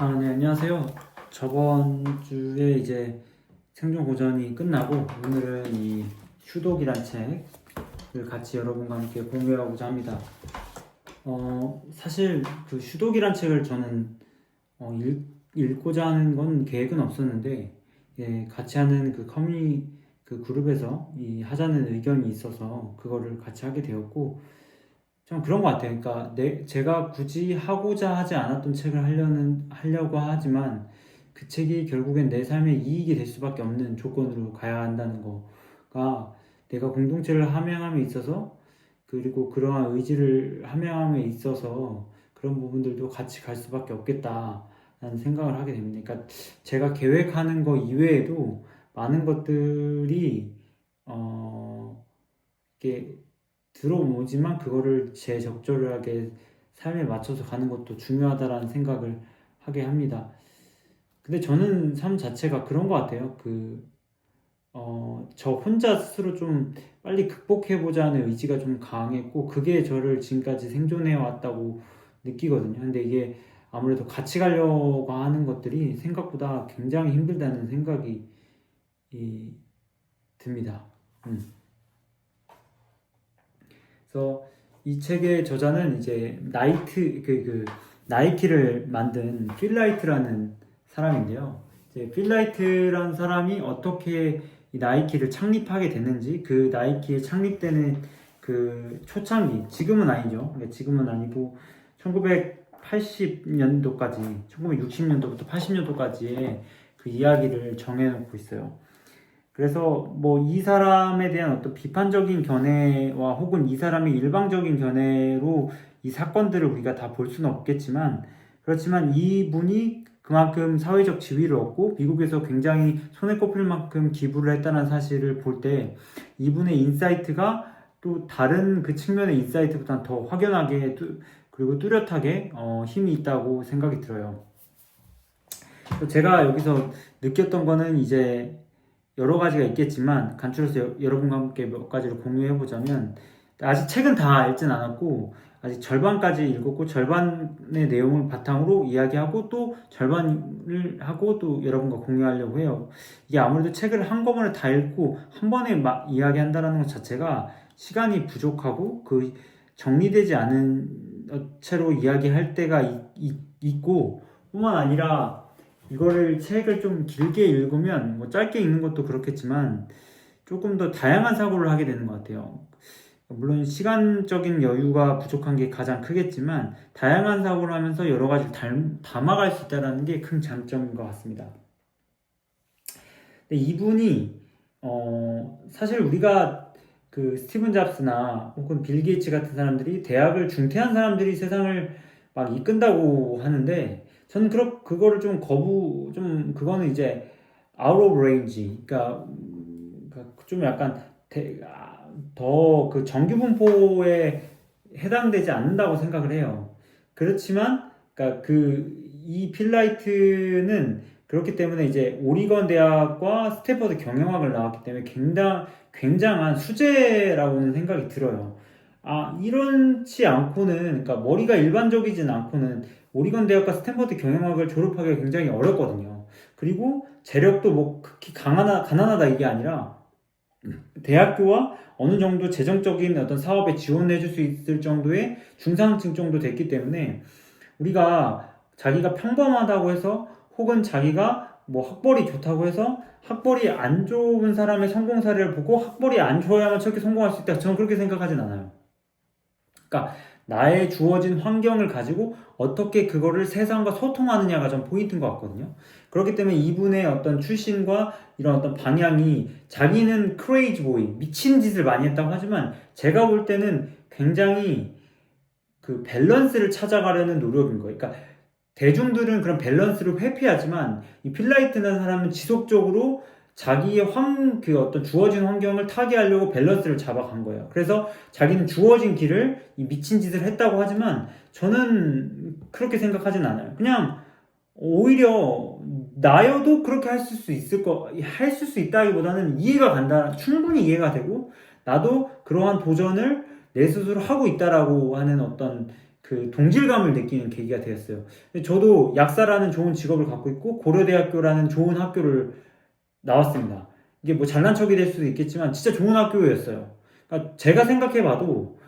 네, 안녕하세요. 저번 주에 이제 생존 고전이 끝나고 오늘은 이 휴독이란 책을 같이 여러분과 함께 공유하고자 합니다. 사실 그 휴독이란 책을 저는 읽고자 하는 건 계획은 없었는데, 같이 하는 그 그룹에서 이 하자는 의견이 있어서 그거를 같이 하게 되었고, 좀 그런 것 같아요. 그러니까 제가 굳이 하고자 하지 않았던 책을 하려고 하지만 그 책이 결국엔 내 삶에 이익이 될 수밖에 없는 조건으로 가야 한다는 거가, 내가 공동체를 함양함에 있어서, 그리고 그러한 의지를 함양함에 있어서 그런 부분들도 같이 갈 수밖에 없겠다라는 생각을 하게 됩니다. 그러니까 제가 계획하는 거 이외에도 많은 것들이 이게 들어오지만 그거를 제 적절하게 삶에 맞춰서 가는 것도 중요하다라는 생각을 하게 합니다. 근데 저는 삶 자체가 그런 것 같아요. 저 혼자 스스로 좀 빨리 극복해보자는 의지가 좀 강했고, 그게 저를 지금까지 생존해 왔다고 느끼거든요. 근데 이게 아무래도 같이 가려고 하는 것들이 생각보다 굉장히 힘들다는 생각이 듭니다. 그래서 이 책의 저자는 이제 나이키를 만든 필라이트라는 사람인데요. 이제 필라이트라는 사람이 어떻게 이 나이키를 창립하게 됐는지, 그 나이키에 창립되는 그 초창기, 지금은 아니죠. 그러니까 지금은 아니고 1980년도까지, 1960년도부터 80년도까지의 그 이야기를 정해놓고 있어요. 그래서 뭐 이 사람에 대한 어떤 비판적인 견해와 혹은 이 사람의 일방적인 견해로 이 사건들을 우리가 다 볼 수는 없겠지만, 그렇지만 이분이 그만큼 사회적 지위를 얻고 미국에서 굉장히 손에 꼽힐 만큼 기부를 했다는 사실을 볼 때, 이분의 인사이트가 또 다른 그 측면의 인사이트보다는 더 확연하게 그리고 뚜렷하게 힘이 있다고 생각이 들어요. 제가 여기서 느꼈던 거는 이제 여러 가지가 있겠지만, 간추려서 여러분과 함께 몇 가지를 공유해 보자면, 아직 책은 다 읽진 않았고 아직 절반까지 읽었고, 절반의 내용을 바탕으로 이야기하고 또 절반을 하고 또 여러분과 공유하려고 해요. 이게 아무래도 책을 한꺼번에 다 읽고 한 번에 막 이야기한다는 것 자체가 시간이 부족하고 그 정리되지 않은 채로 이야기할 때가 있고, 뿐만 아니라 이거를 책을 좀 길게 읽으면, 뭐 짧게 읽는 것도 그렇겠지만 조금 더 다양한 사고를 하게 되는 것 같아요. 물론 시간적인 여유가 부족한 게 가장 크겠지만 다양한 사고를 하면서 여러 가지를 담아갈 수 있다는 게 큰 장점인 것 같습니다. 근데 이분이 사실 우리가 그 스티븐 잡스나 혹은 빌 게이츠 같은 사람들이, 대학을 중퇴한 사람들이 세상을 막 이끈다고 하는데, 저는 그거를 그거는 이제 out of range, 그러니까 좀 약간 더 그 정규 분포에 해당되지 않는다고 생각을 해요. 그렇지만 그러니까 이 필라이트는 그렇기 때문에 이제 오리건 대학과 스탠퍼드 경영학을 나왔기 때문에 굉장한 수재라고는 생각이 들어요. 이렇지 않고는, 그러니까 머리가 일반적이진 않고는 오리건 대학과 스탠퍼드 경영학을 졸업하기가 굉장히 어렵거든요. 그리고 재력도 뭐 극히 가난하다 이게 아니라, 대학교와 어느 정도 재정적인 어떤 사업에 지원해 줄 수 있을 정도의 중산층 정도 됐기 때문에, 우리가 자기가 평범하다고 해서, 혹은 자기가 뭐 학벌이 좋다고 해서 학벌이 안 좋은 사람의 성공 사례를 보고 학벌이 안 좋아야만 저렇게 성공할 수 있다, 저는 그렇게 생각하진 않아요. 그러니까 나의 주어진 환경을 가지고 어떻게 그거를 세상과 소통하느냐가 좀 포인트인 것 같거든요. 그렇기 때문에 이분의 어떤 출신과 이런 어떤 방향이, 자기는 크레이지 보이, 미친 짓을 많이 했다고 하지만 제가 볼 때는 굉장히 그 밸런스를 찾아가려는 노력인 거예요. 그러니까 대중들은 그런 밸런스를 회피하지만 이 필라이트라는 사람은 지속적으로 자기의 어떤 주어진 환경을 타개하려고 밸런스를 잡아간 거예요. 그래서 자기는 주어진 길을 이 미친 짓을 했다고 하지만 저는 그렇게 생각하진 않아요. 그냥 오히려 나여도 그렇게 했을 수 있다기보다는 이해가 간다, 충분히 이해가 되고, 나도 그러한 도전을 내 스스로 하고 있다라고 하는 어떤 그 동질감을 느끼는 계기가 되었어요. 근데 저도 약사라는 좋은 직업을 갖고 있고 고려대학교라는 좋은 학교를 나왔습니다. 이게 뭐 잘난 척이 될 수도 있겠지만 진짜 좋은 학교였어요. 그러니까 제가 생각해봐도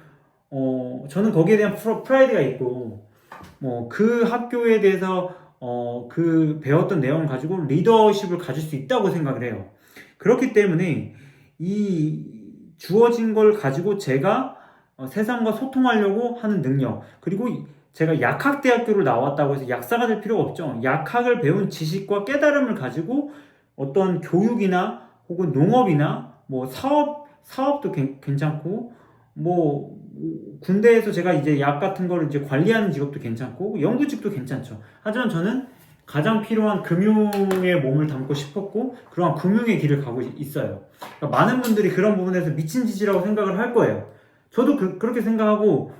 저는 거기에 대한 프라이드가 있고 뭐 그 학교에 대해서 그 배웠던 내용을 가지고 리더십을 가질 수 있다고 생각을 해요. 그렇기 때문에 이 주어진 걸 가지고 제가 세상과 소통하려고 하는 능력, 그리고 제가 약학대학교를 나왔다고 해서 약사가 될 필요가 없죠. 약학을 배운 지식과 깨달음을 가지고 어떤 교육이나 혹은 농업이나 뭐 사업도 괜찮고, 뭐 군대에서 제가 이제 약 같은 거를 이제 관리하는 직업도 괜찮고 연구직도 괜찮죠. 하지만 저는 가장 필요한 금융에 몸을 담고 싶었고 그러한 금융의 길을 가고 있어요. 그러니까 많은 분들이 그런 부분에서 미친 짓이라고 생각을 할 거예요. 저도 그렇게 생각하고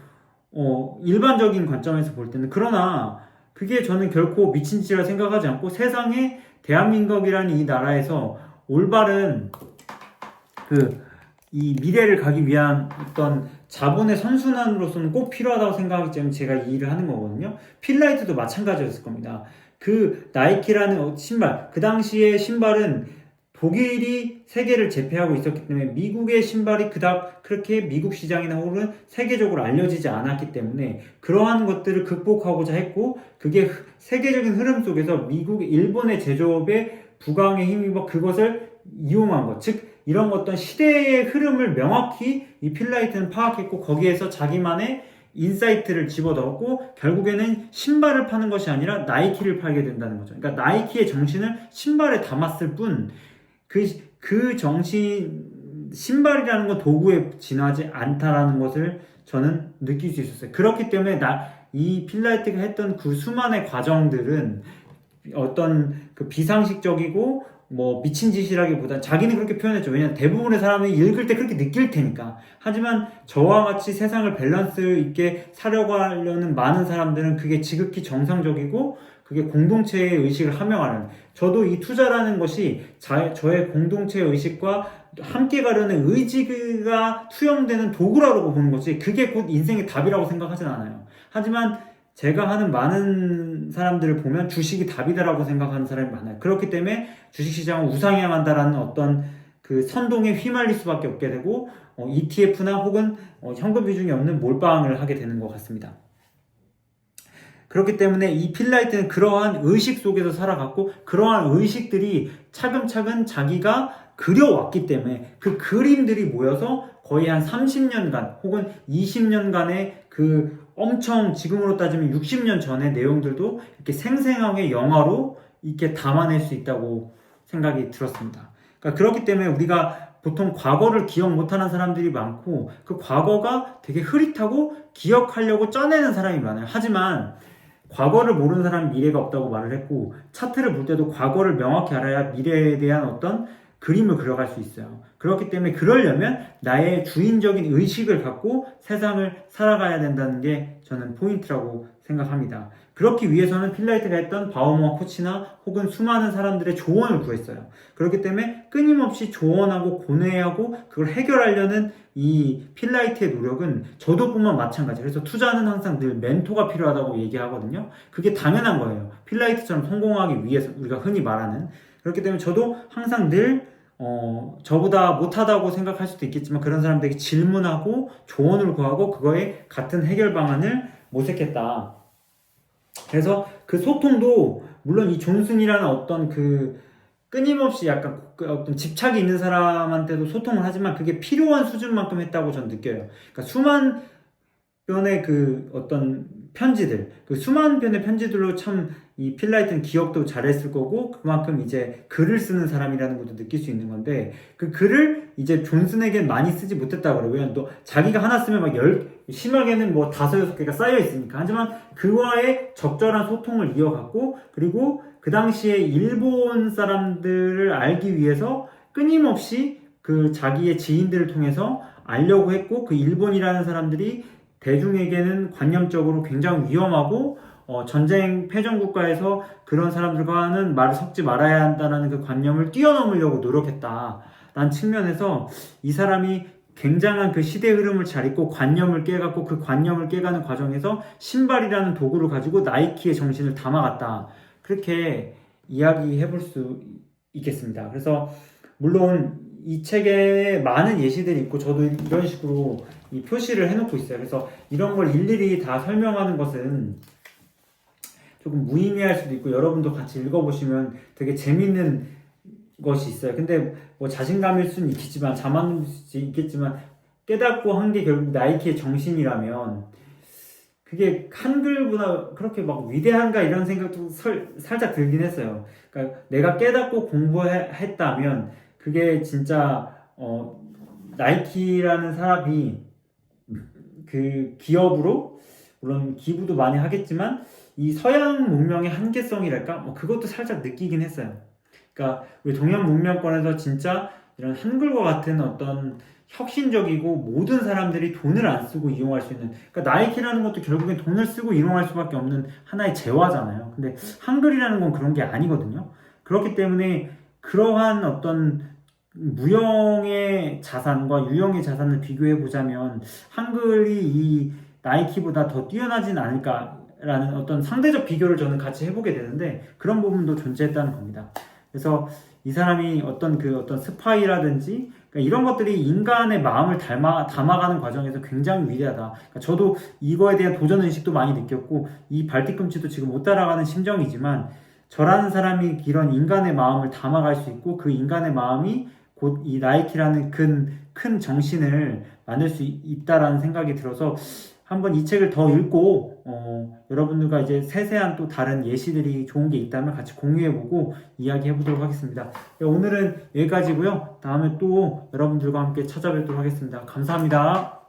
일반적인 관점에서 볼 때는, 그러나 그게 저는 결코 미친 짓이라 생각하지 않고 세상에 대한민국이라는 이 나라에서 올바른 이 미래를 가기 위한 어떤 자본의 선순환으로서는 꼭 필요하다고 생각하기 때문에 제가 이 일을 하는 거거든요. 필라이트도 마찬가지였을 겁니다. 그 나이키라는 신발, 그 당시에 신발은 독일이 세계를 제패하고 있었기 때문에 미국의 신발이 그닥 그렇게 미국 시장이나 혹은 세계적으로 알려지지 않았기 때문에 그러한 것들을 극복하고자 했고, 그게 세계적인 흐름 속에서 미국, 일본의 제조업에 부강에 힘입어 그것을 이용한 것, 즉 이런 어떤 시대의 흐름을 명확히 이 필라이트는 파악했고 거기에서 자기만의 인사이트를 집어넣었고 결국에는 신발을 파는 것이 아니라 나이키를 팔게 된다는 거죠. 그러니까 나이키의 정신을 신발에 담았을 뿐 그 정신, 신발이라는 건 도구에 지나지 않다라는 것을 저는 느낄 수 있었어요. 그렇기 때문에 이 필라이트가 했던 그 수많은 과정들은 어떤 그 비상식적이고 뭐 미친 짓이라기보다 자기는 그렇게 표현했죠. 왜냐면 대부분의 사람이 읽을 때 그렇게 느낄 테니까. 하지만 저와 같이 세상을 밸런스 있게 살려고 하려는 많은 사람들은 그게 지극히 정상적이고 그게 공동체의 의식을 함양하는, 저도 이 투자라는 것이 저의 공동체의 의식과 함께 가려는 의지가 투영되는 도구라고 보는 거지 그게 곧 인생의 답이라고 생각하진 않아요. 하지만 제가 하는 많은 사람들을 보면 주식이 답이다라고 생각하는 사람이 많아요. 그렇기 때문에 주식시장은 우상향한다라는 어떤 그 선동에 휘말릴 수밖에 없게 되고 ETF나 혹은 현금 비중이 없는 몰빵을 하게 되는 것 같습니다. 그렇기 때문에 이 필라이트는 그러한 의식 속에서 살아갔고 그러한 의식들이 차근차근 자기가 그려왔기 때문에 그 그림들이 모여서 거의 한 30년간 혹은 20년간의 그 엄청, 지금으로 따지면 60년 전의 내용들도 이렇게 생생하게 영화로 이렇게 담아낼 수 있다고 생각이 들었습니다. 그러니까 그렇기 때문에 우리가 보통 과거를 기억 못하는 사람들이 많고 그 과거가 되게 흐릿하고 기억하려고 짜내는 사람이 많아요. 하지만 과거를 모르는 사람은 미래가 없다고 말을 했고 차트를 볼 때도 과거를 명확히 알아야 미래에 대한 어떤 그림을 그려갈 수 있어요. 그렇기 때문에 그러려면 나의 주인적인 의식을 갖고 세상을 살아가야 된다는 게 저는 포인트라고 생각합니다. 그렇기 위해서는 필라이트가 했던 바우머 코치나 혹은 수많은 사람들의 조언을 구했어요. 그렇기 때문에 끊임없이 조언하고 고뇌하고 그걸 해결하려는 이 필라이트의 노력은 저도뿐만 마찬가지. 그래서 투자는 항상 늘 멘토가 필요하다고 얘기하거든요. 그게 당연한 거예요. 필라이트처럼 성공하기 위해서 우리가 흔히 말하는. 그렇기 때문에 저도 항상 늘 저보다 못하다고 생각할 수도 있겠지만 그런 사람들에게 질문하고 조언을 구하고 그거에 같은 해결 방안을 모색했다. 그래서 그 소통도 물론 이 존슨이라는 어떤 그 끊임없이 약간 어떤 집착이 있는 사람한테도 소통을 하지만 그게 필요한 수준만큼 했다고 저는 느껴요. 그러니까 수만 편의 그 어떤 편지들, 그 수만 편의 편지들로 참 이 필라이트는 기억도 잘했을 거고 그만큼 이제 글을 쓰는 사람이라는 것도 느낄 수 있는 건데 그 글을 이제 존슨에겐 많이 쓰지 못했다고 그래요. 왜냐면 또 자기가 하나 쓰면 막 심하게는 뭐 5-6개가 쌓여 있으니까. 하지만 그와의 적절한 소통을 이어갔고 그리고 그 당시에 일본 사람들을 알기 위해서 끊임없이 그 자기의 지인들을 통해서 알려고 했고 그 일본이라는 사람들이 대중에게는 관념적으로 굉장히 위험하고 전쟁 패전 국가에서 그런 사람들과는 말을 섞지 말아야 한다는 그 관념을 뛰어넘으려고 노력했다라는 측면에서 이 사람이 굉장한 그 시대 흐름을 잘 읽고 관념을 깨갖고 그 관념을 깨가는 과정에서 신발이라는 도구를 가지고 나이키의 정신을 담아갔다. 그렇게 이야기해 볼 수 있겠습니다. 그래서 물론 이 책에 많은 예시들이 있고 저도 이런 식으로 이 표시를 해놓고 있어요. 그래서 이런 걸 일일이 다 설명하는 것은 조금 무의미할 수도 있고 여러분도 같이 읽어보시면 되게 재밌는 것이 있어요. 근데 뭐 자신감일 수는 있겠지만 자만일 수 있겠지만 깨닫고 한 게 결국 나이키의 정신이라면 그게 한글보다 그렇게 막 위대한가 이런 생각도 살짝 들긴 했어요. 그러니까 내가 깨닫고 공부했다면 그게 진짜 나이키라는 사람이 그 기업으로 물론 기부도 많이 하겠지만 이 서양 문명의 한계성이랄까 뭐 그것도 살짝 느끼긴 했어요. 그러니까 우리 동양 문명권에서 진짜 이런 한글과 같은 어떤 혁신적이고 모든 사람들이 돈을 안 쓰고 이용할 수 있는 그러니까 나이키라는 것도 결국엔 돈을 쓰고 이용할 수밖에 없는 하나의 재화잖아요. 근데 한글이라는 건 그런 게 아니거든요. 그렇기 때문에 그러한 어떤 무형의 자산과 유형의 자산을 비교해 보자면 한글이 이 나이키보다 더 뛰어나진 않을까라는 어떤 상대적 비교를 저는 같이 해보게 되는데 그런 부분도 존재했다는 겁니다. 그래서 이 사람이 어떤 스파이라든지 그러니까 이런 것들이 인간의 마음을 담아가는 과정에서 굉장히 위대하다. 그러니까 저도 이거에 대한 도전 의식도 많이 느꼈고 이 발뒤꿈치도 지금 못 따라가는 심정이지만 저라는 사람이 이런 인간의 마음을 담아갈 수 있고 그 인간의 마음이 곧 이 나이키라는 큰 정신을 만들 수 있다라는 생각이 들어서 한번 이 책을 더 읽고 여러분들과 이제 세세한 또 다른 예시들이 좋은 게 있다면 같이 공유해보고 이야기해보도록 하겠습니다. 오늘은 여기까지고요. 다음에 또 여러분들과 함께 찾아뵙도록 하겠습니다. 감사합니다.